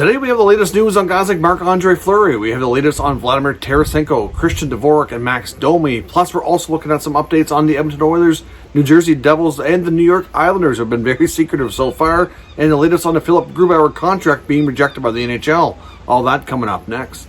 Today we have the latest news on guys like Andre Fleury. We have the latest on Vladimir, Tarasenko, Dvorak, and Max Domi. Plus, we're also looking at some updates on the Edmonton Oilers, New Jersey Devils, and the New York Islanders have been very secretive so far. And the latest on the Philip Grubauer contract being rejected by the NHL. All that coming up next.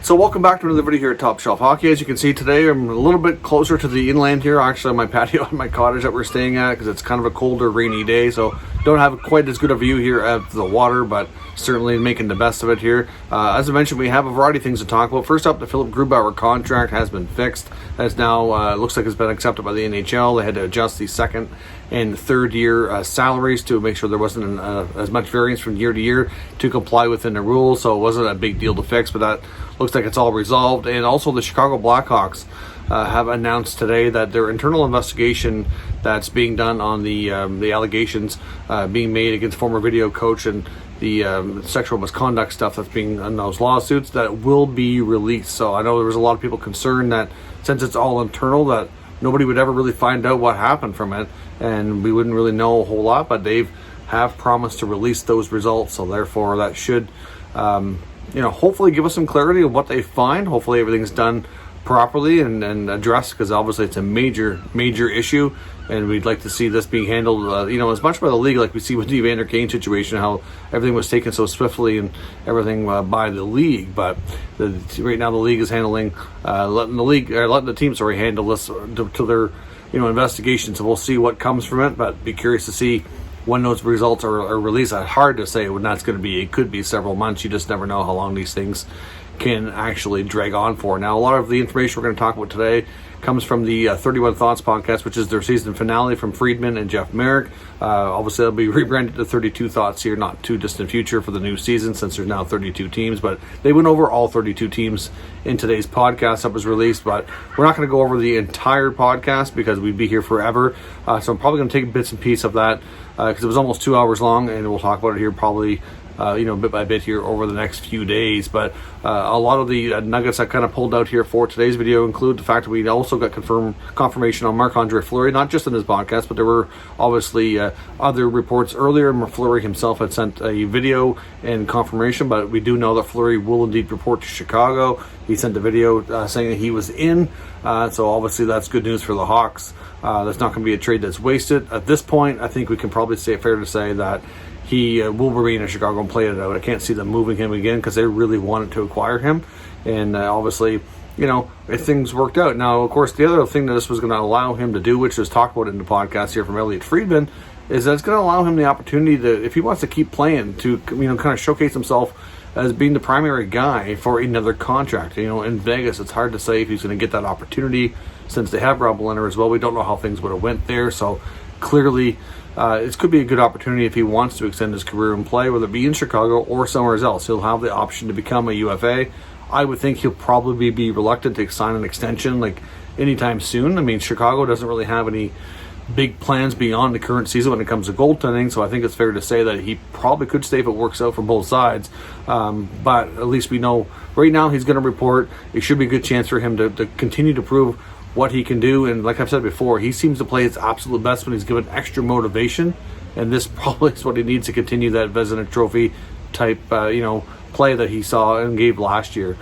So welcome back to another video here at Top Shelf Hockey. As you can see today, I'm a little bit closer to the inland here, actually on my patio in my cottage that we're staying at, because it's kind of a colder, rainy day, so don't have quite as good a view here at the water, but certainly making the best of it here. As I mentioned, we have a variety of things to talk about. First up, the Philip Grubauer contract has been fixed. As now looks like it's been accepted by the NHL. They had to adjust the second and third year salaries to make sure there wasn't as much variance from year to year to comply within the rules, so it wasn't a big deal to fix, but that looks like it's all resolved. And also the Chicago Blackhawks have announced today that their internal investigation that's being done on the allegations being made against former video coach and the sexual misconduct stuff that's being in those lawsuits, that will be released. So I know there was a lot of people concerned that since it's all internal, that nobody would ever really find out what happened from it, and we wouldn't really know a whole lot, but they have promised to release those results, so therefore that should hopefully give us some clarity of what they find. Hopefully everything's done properly and addressed, because obviously it's a major issue, and we'd like to see this being handled as much by the league, like we see with the Evander Kane situation, how everything was taken so swiftly and everything by the league. But right now the league is handling letting the teams handle this to their investigations, so we'll see what comes from it, but be curious to see when those results are released. It's hard to say when that's going to be. It could be several months. You just never know how long these things can actually drag on for. Now, a lot of the information we're going to talk about today comes from the 31 Thoughts podcast, which is their season finale from Friedman and Jeff Merrick. Obviously, they'll be rebranded to 32 Thoughts here, not too distant future for the new season, since there's now 32 teams. But they went over all 32 teams in today's podcast that was released. But we're not going to go over the entire podcast because we'd be here forever. So I'm probably going to take bits and pieces of that because it was almost 2 hours long, and we'll talk about it here probably bit by bit here over the next few days. But a lot of the nuggets I kind of pulled out here for today's video include the fact that we also got confirmation on Andre Fleury, not just in his podcast, but there were obviously other reports earlier. Fleury himself had sent a video and confirmation, but we do know that Fleury will indeed report to Chicago. He sent a video saying that he was in, so obviously that's good news for the Hawks. That's not going to be a trade that's wasted. At this point, I think we can probably say fair to say that he will remain in Chicago and play it out. I can't see them moving him again because they really wanted to acquire him. And obviously, if things worked out. Now, of course, the other thing that this was going to allow him to do, which was talked about in the podcast here from Elliot Friedman, is that it's going to allow him the opportunity to, if he wants to keep playing, to kind of showcase himself as being the primary guy for another contract. In Vegas, it's hard to say if he's going to get that opportunity since they have Rob Leonard as well. We don't know how things would have went there, so clearly it could be a good opportunity if he wants to extend his career and play, whether it be in Chicago or somewhere else. He'll have the option to become a UFA. I would think he'll probably be reluctant to sign an extension like anytime soon. I mean, Chicago doesn't really have any big plans beyond the current season when it comes to goaltending, so I think it's fair to say that he probably could stay if it works out for both sides. But at least we know right now he's going to report. It should be a good chance for him to continue to prove what he can do, and like I've said before, he seems to play his absolute best when he's given extra motivation, and this probably is what he needs to continue that Vezina Trophy type play that he saw and gave last year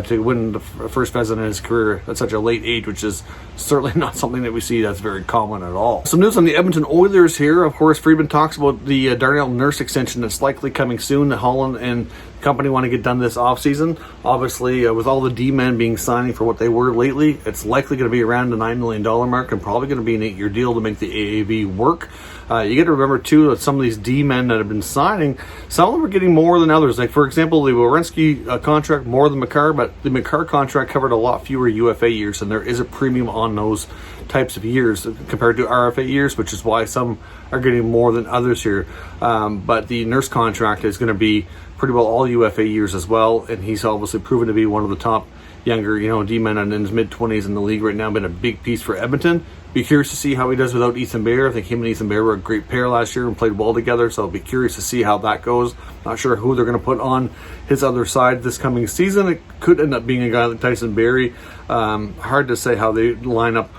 to win the first Vezina in his career at such a late age, which is certainly not something that we see that's very common at all. Some news on the Edmonton Oilers here. Of course, Friedman talks about the Darnell Nurse extension that's likely coming soon. The Holland and company want to get done this offseason. Obviously, with all the D-men being signing for what they were lately, it's likely going to be around the $9 million mark and probably going to be an 8-year deal to make the AAV work. You got to remember, too, that some of these D-men that have been signing, some of them are getting more than others. Like, for example, the Werenski contract more than McCarr, but the McCarr contract covered a lot fewer UFA years, and there is a premium on those types of years compared to RFA years, which is why some are getting more than others here. But the Nurse contract is going to be pretty well all UFA years as well, and he's obviously proven to be one of the top younger, D-men in his mid-20s in the league right now. Been a big piece for Edmonton. Be curious to see how he does without Ethan Bear. I think him and Ethan Bear were a great pair last year and played well together, so I'll be curious to see how that goes. Not sure who they're going to put on his other side this coming season. It could end up being a guy like Tyson Barrie. Hard to say how they line up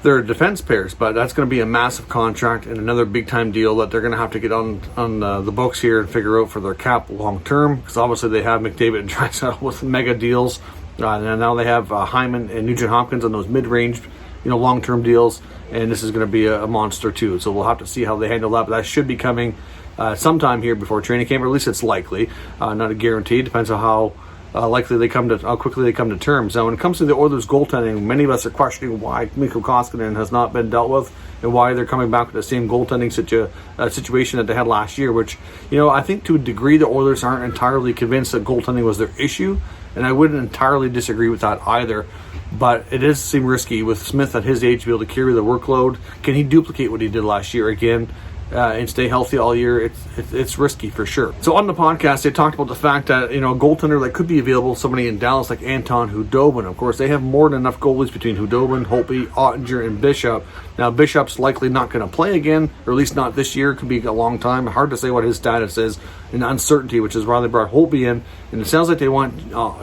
their defense pairs, but that's going to be a massive contract and another big time deal that they're going to have to get on the books here and figure out for their cap long term, because obviously they have McDavid and Draisaitl with mega deals, and now they have Hyman and Nugent Hopkins on those mid-range, long term deals, and this is going to be a monster too. So we'll have to see how they handle that, but that should be coming sometime here before training camp, or at least it's likely, not a guarantee. Depends on how quickly they come to terms. Now, when it comes to the Oilers goaltending, many of us are questioning why Mikko Koskinen has not been dealt with and why they're coming back with the same goaltending situation that they had last year, which, I think to a degree the Oilers aren't entirely convinced that goaltending was their issue, and I wouldn't entirely disagree with that either. But it does seem risky with Smith at his age to be able to carry the workload. Can he duplicate what he did last year again? And stay healthy all year? It's risky for sure. So on the podcast, they talked about the fact that a goaltender that could be available, somebody in Dallas like Anton Khudobin. Of course, they have more than enough goalies between Khudobin, Holtby, Ottinger, and Bishop. Now Bishop's likely not going to play again, or at least not this year. It could be a long time. Hard to say what his status is, and uncertainty, which is why they brought Holtby in. And it sounds like they want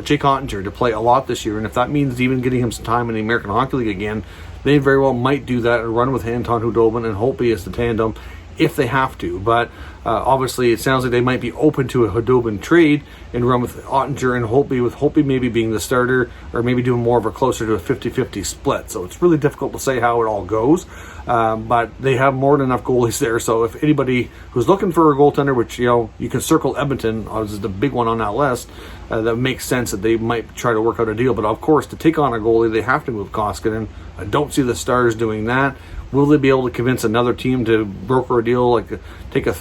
Jake Ottinger to play a lot this year. And if that means even getting him some time in the American Hockey League again, they very well might do that and run with Anton Khudobin and Holtby as the tandem, if they have to. But obviously it sounds like they might be open to a Khudobin trade and run with Ottinger and Holtby, with Holtby maybe being the starter, or maybe doing more of a closer to a 50-50 split. So it's really difficult to say how it all goes, but they have more than enough goalies there. So if anybody who's looking for a goaltender, which you can circle Edmonton as the big one on that list, that makes sense that they might try to work out a deal. But of course, to take on a goalie, they have to move Koskinen. I don't see the Stars doing that. Will they be able to convince another team to broker a deal, like take a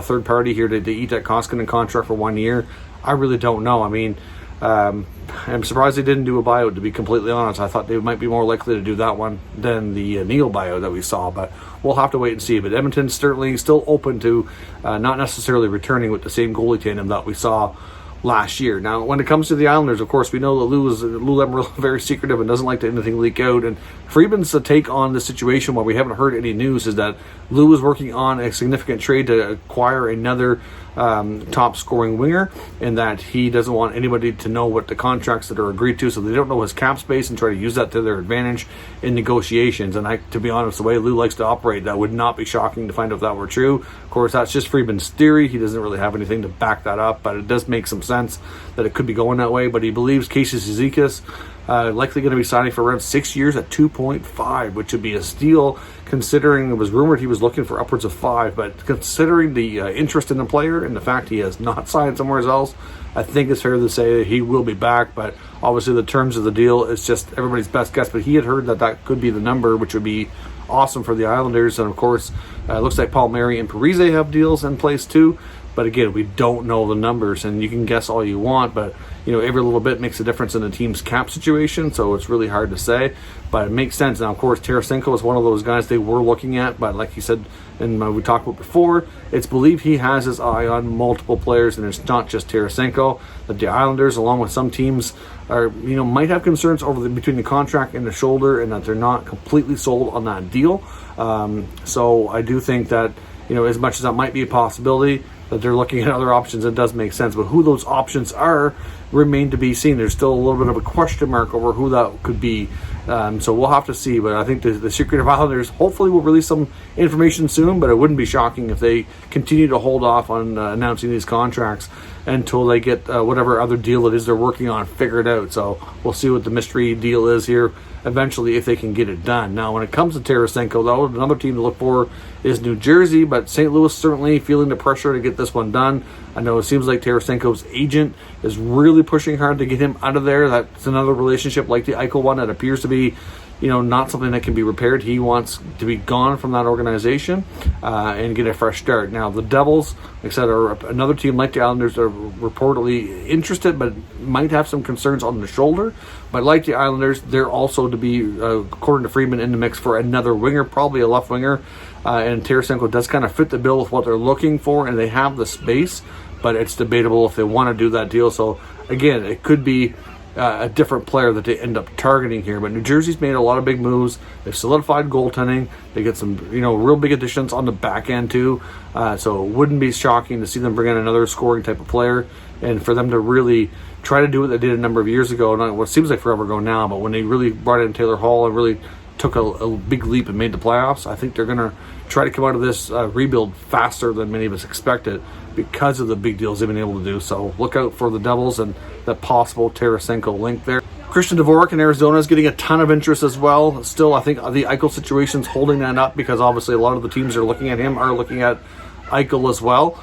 third party here to eat that Koskinen contract for 1 year? I really don't know. I mean, I'm surprised they didn't do a buyout, to be completely honest. I thought they might be more likely to do that one than the Neal buyout that we saw, but we'll have to wait and see. But Edmonton's certainly still open to not necessarily returning with the same goalie tandem that we saw last year. Now, when it comes to the Islanders, of course, we know that Lou Lamoriello is very secretive and doesn't like to anything leak out. And Friedman's take on the situation, while we haven't heard any news, is that Lou is working on a significant trade to acquire another top scoring winger, and that he doesn't want anybody to know what the contracts that are agreed to, so they don't know his cap space and try to use that to their advantage in negotiations. And to be honest, the way Lou likes to operate, that would not be shocking to find out if that were true. Of course, that's just Friedman's theory. He doesn't really have anything to back that up, but it does make some sense that it could be going that way. But he believes Casey Cizikas likely going to be signing for around 6 years at 2.5, which would be a steal, considering it was rumored he was looking for upwards of 5. But considering the interest in the player and the fact he has not signed somewhere else, I think it's fair to say that he will be back. But obviously the terms of the deal is just everybody's best guess. But he had heard that could be the number, which would be awesome for the Islanders. And of course, it looks like Palmieri and Parise have deals in place too. But again, we don't know the numbers, and you can guess all you want, but every little bit makes a difference in the team's cap situation, so it's really hard to say. But it makes sense. Now, of course, Tarasenko is one of those guys they were looking at, but like you said, and we talked about before, it's believed he has his eye on multiple players, and it's not just Tarasenko. That the Islanders, along with some teams, are might have concerns over between the contract and the shoulder, and that they're not completely sold on that deal. So I do think that as much as that might be a possibility, that they're looking at other options, it does make sense. But who those options are remain to be seen. There's still a little bit of a question mark over who that could be. So we'll have to see. But I think the Secretive Islanders hopefully will release some information soon, but it wouldn't be shocking if they continue to hold off on announcing these contracts until they get whatever other deal it is they're working on figured out. So we'll see what the mystery deal is here eventually, if they can get it done. Now, when it comes to Tarasenko, though, another team to look for is New Jersey, but St. Louis certainly feeling the pressure to get this one done. I know it seems like Tarasenko's agent is really pushing hard to get him out of there. That's another relationship like the Eichel one that appears to be not something that can be repaired. He wants to be gone from that organization and get a fresh start. Now, the Devils, like I said, are another team like the Islanders, are reportedly interested, but might have some concerns on the shoulder. But like the Islanders, they're also to be, according to Friedman, in the mix for another winger, probably a left winger. And Tarasenko does kind of fit the bill with what they're looking for, and they have the space, but it's debatable if they want to do that deal. So, again, it could be a different player that they end up targeting here. But New Jersey's made a lot of big moves. They've solidified goaltending. They get some, real big additions on the back end too. So it wouldn't be shocking to see them bring in another scoring type of player, and for them to really try to do what they did a number of years ago, not what seems like forever ago now, but when they really brought in Taylor Hall and really took a big leap and made the playoffs. I think they're going to try to come out of this rebuild faster than many of us expected because of the big deals they've been able to do. So look out for the Devils and the possible Tarasenko link there. Christian Dvorak in Arizona is getting a ton of interest as well. Still, I think the Eichel situation's holding that up because obviously a lot of the teams that are looking at him are looking at Eichel as well.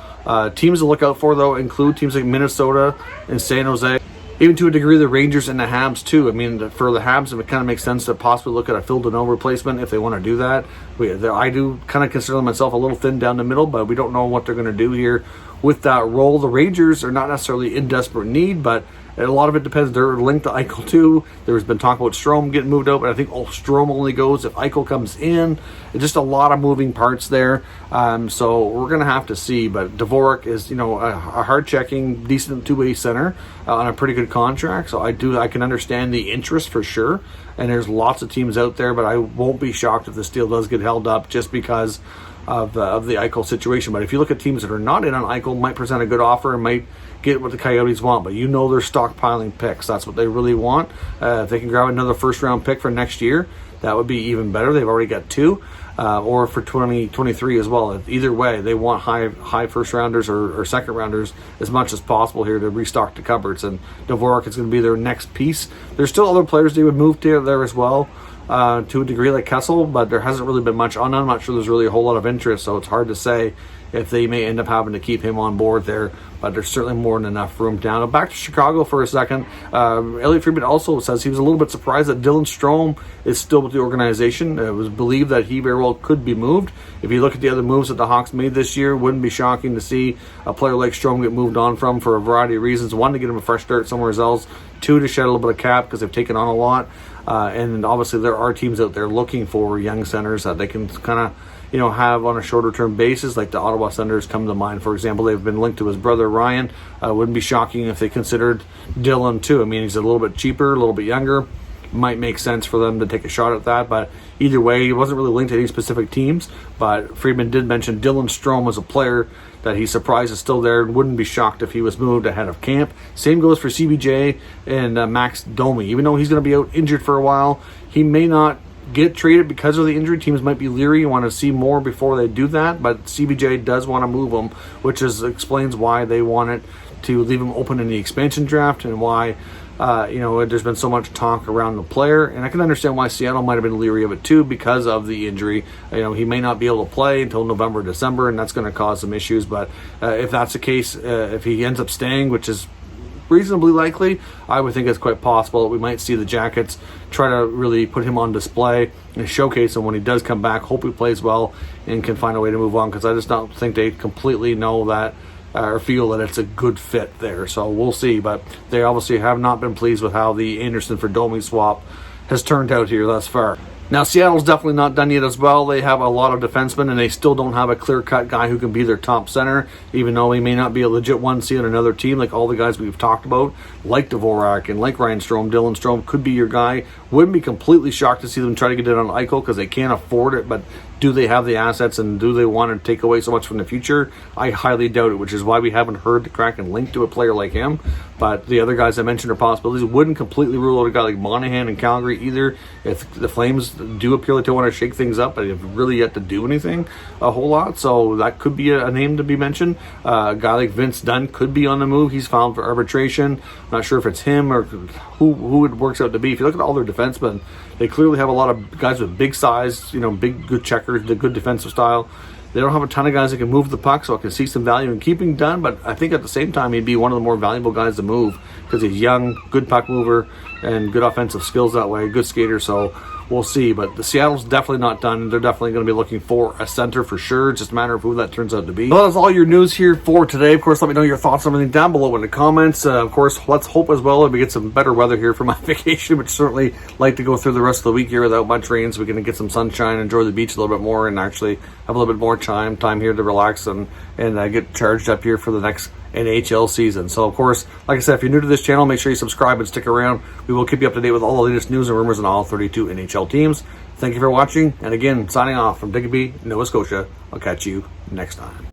Teams to look out for, though, include teams like Minnesota and San Jose. Even to a degree, the Rangers and the Habs, too. I mean, for the Habs, it kind of makes sense to possibly look at a Phil Deneau replacement if they want to do that. I do kind of consider myself a little thin down the middle, but we don't know what they're going to do here with that role. The Rangers are not necessarily in desperate need, but a lot of it depends. They're linked to Eichel, too. There's been talk about Strome getting moved out, but I think Strome only goes if Eichel comes in. It's just a lot of moving parts there. So we're going to have to see. But Dvorak is, a hard-checking, decent two-way center on a pretty good contract. So I can understand the interest for sure. And there's lots of teams out there, but I won't be shocked if this deal does get held up just because of the Eichel situation. But if you look at teams that are not in on Eichel, might present a good offer and might get what the Coyotes want, but they're stockpiling picks. That's what they really want. If they can grab another first-round pick for next year, that would be even better. They've already got 2, or for 2023 as well. Either way, they want high first-rounders or second-rounders as much as possible here to restock the cupboards, and Dvorak is going to be their next piece. There's still other players they would move to there as well, to a degree like Kessel, but there hasn't really been much on. I'm not sure there's really a whole lot of interest, so it's hard to say if they may end up having to keep him on board there, but there's certainly more than enough room down. Now back to Chicago for a second. Elliot Friedman also says he was a little bit surprised that Dylan Strome is still with the organization. It was believed that he very well could be moved. If you look at the other moves that the Hawks made this year, wouldn't be shocking to see a player like Strome get moved on from for a variety of reasons. One, to get him a fresh start somewhere else. 2, to shed a little bit of cap because they've taken on a lot. And obviously there are teams out there looking for young centers that they can kind of have on a shorter term basis, like the Ottawa Senators come to mind. For example, they've been linked to his brother Ryan. Wouldn't be shocking if they considered Dylan too. I mean, he's a little bit cheaper, a little bit younger. Might make sense for them to take a shot at that, but either way, he wasn't really linked to any specific teams. But Friedman did mention Dylan Strome was a player that he's surprised is still there and wouldn't be shocked if he was moved ahead of camp. Same goes for CBJ and Max Domi. Even though he's going to be out injured for a while, he may not get traded because of the injury. Teams might be leery and want to see more before they do that, but CBJ does want to move him, which explains why they wanted to leave him open in the expansion draft and why there's been so much talk around the player. And I can understand why Seattle might have been leery of it too because of the injury. He may not be able to play until November, December, and that's going to cause some issues. But if that's the case, if he ends up staying, which is reasonably likely, I would think it's quite possible that we might see the Jackets try to really put him on display and showcase him when he does come back. Hope he plays well and can find a way to move on, because I just don't think they completely know that or feel that it's a good fit there. So we'll see, but they obviously have not been pleased with how the Anderson for Domi swap has turned out here thus far. Now, Seattle's definitely not done yet as well. They have a lot of defensemen, and they still don't have a clear-cut guy who can be their top center, even though he may not be a legit 1C on another team, like all the guys we've talked about, like Dvorak and like Ryan Strome. Dylan Strome could be your guy. Wouldn't be completely shocked to see them try to get it on Eichel because they can't afford it, but do they have the assets and do they want to take away so much from the future? I highly doubt it, which is why we haven't heard the Kraken linked to a player like him. But the other guys I mentioned are possibilities. Wouldn't completely rule out a guy like Monahan in Calgary either. If the Flames do appear like they want to shake things up, but they have really yet to do anything a whole lot. So that could be a name to be mentioned. A guy like Vince Dunn could be on the move. He's filed for arbitration. I'm not sure if it's him or who it works out to be. If you look at all their defensemen, they clearly have a lot of guys with big size, big, good checkers, good defensive style. They don't have a ton of guys that can move the puck, so I can see some value in keeping Dunn, but I think at the same time he'd be one of the more valuable guys to move because he's young, good puck mover, and good offensive skills that way, good skater, so we'll see. But the Seattle's definitely not done. They're definitely going to be looking for a center for sure. It's just a matter of who that turns out to be. Well, that's all your news here for today. Of course, let me know your thoughts on everything down below in the comments. Of course, let's hope as well that we get some better weather here for my vacation, which certainly like to go through the rest of the week here without much rain, so we can get some sunshine, enjoy the beach a little bit more, and actually have a little bit more time here to relax and get charged up here for the next NHL season. So, of course, like I said, if you're new to this channel, make sure you subscribe and stick around. We will keep you up to date with all the latest news and rumors on all 32 NHL teams. Thank you for watching, and again, signing off from Digby, Nova Scotia. I'll catch you next time.